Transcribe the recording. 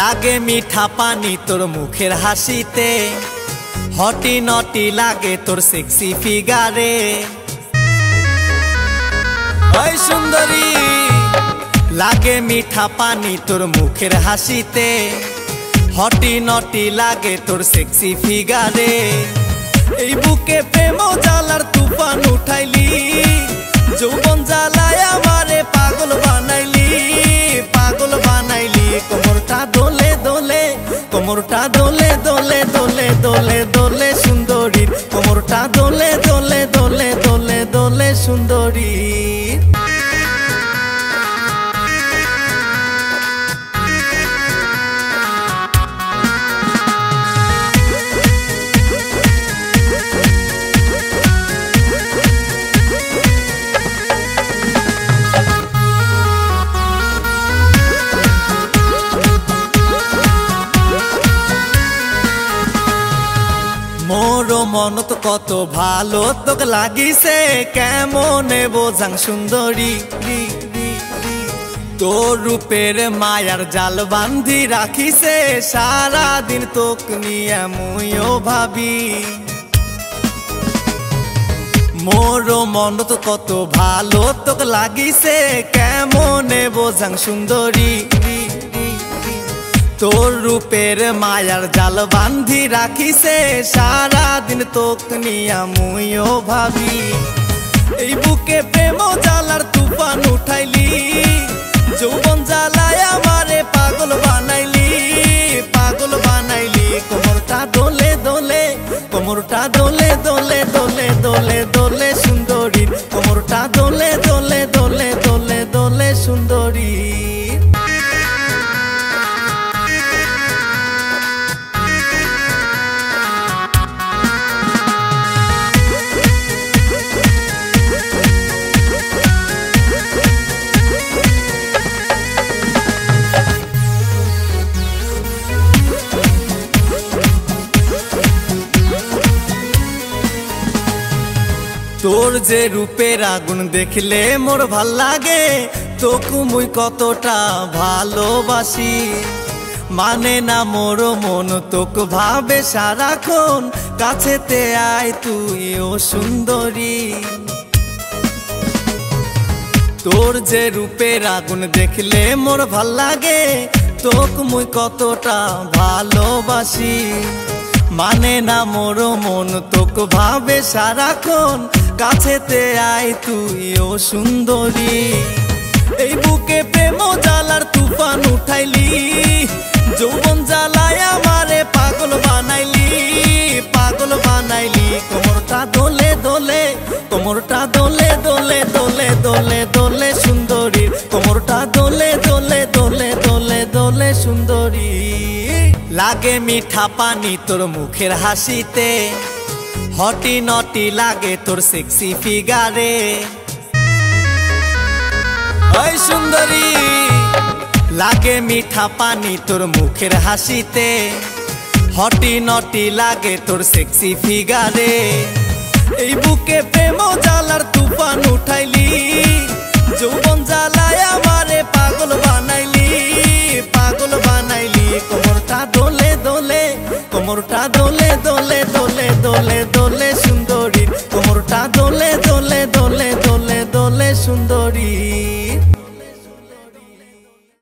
लागे मीठा पानी तोर मुखेर हासिते हटी नटी लागे तोर सेक्सी फिगारे। ओई सुंदरी लागे मीठा पानी तोर मुखेर हासिते हटी नटी लागे तोर सेक्सी फिगारे। এই বুকে প্রেম জ্বালার তুফান উঠাইলি যৌবন জ্বালায় আমারে পাগল বানাইলি পাগল বানাইলি। কোমরটা দোলে দোলে কোমরটা দোলে দোলে দোলে দোলে দোলে সুন্দরী কোমরটা দোলে দোলে দোলে দোলে দোলে সুন্দরী। मोरो मनत कत भालो तोक लागिसे केमने बोझां सुंदरी। तोर रूपेर मायार जाल बांधी राखिसे सारा दिन तोक निये मुइओ भाबी। मोरो मनत कत भालो तोक लागिसे केमने बोझां सुंदरी। तोर रूपेर मायार जाल बांधी राखिसे सारा दिन तोक निया मुइओ भाबी। এই বুকে প্রেম জ্বালার তুফান উঠাইলি যৌবন জ্বালায় আমারে পাগল বানাইলি পাগল বানাইলি। কোমরটা দোলে দোলে কোমরটা দোলে দোলে দোলে দোলে দোলে সুন্দরী কোমরটা দোলে দোলে দোলে দোলে দোলে সুন্দরী। तोर जे रूपेर आगुन देखले मोर ভাল লাগে তোকে মুই কতটা ভালোবাসি। মানে না মোর মন তোক ভাবে সারাক্ষণ কাছেতে আয় তুই ও সুন্দরী। তোর যে রূপের আগুন দেখলে মোর ভাল লাগে তোকে মুই কতটা ভালোবাসি। মানে না মোর মন তোক ভাবে সারাক্ষণ কাছেতে আয় তুই ও সুন্দরী। এই বুকে প্রেম জ্বালার তুফান উঠাইলি যৌবন জ্বালায় আমারে পাগল বানাইলি পাগল বানাইলি। কোমরটা দোলে দোলে কোমরটা দোলে দোলে দোলে দোলে দোলে সুন্দরী কোমরটা দোলে দোলে দোলে দোলে দোলে সুন্দরী। লাগে মিঠা পানি তোর মুখের হাসিতে हटी नटी लागे तोर सेक्सी फिगारे। ओई सुंदरी लागे मीठा पानी तोर मुखेर हासिते हटी नटी लागे तोर सेक्सी फिगारे। এই বুকে প্রেম জ্বালার তুফান উঠাইলি যৌবন জ্বালায় আমারে পাগল বানাইলি পাগল বানাইলি। কোমরটা দোলে দোলে কোমরটা দোলে দোলে দোলে দোলে দোলে সুন্দরী কোমরটা দোলে দোলে দোলে দোলে দোলে সুন্দরী।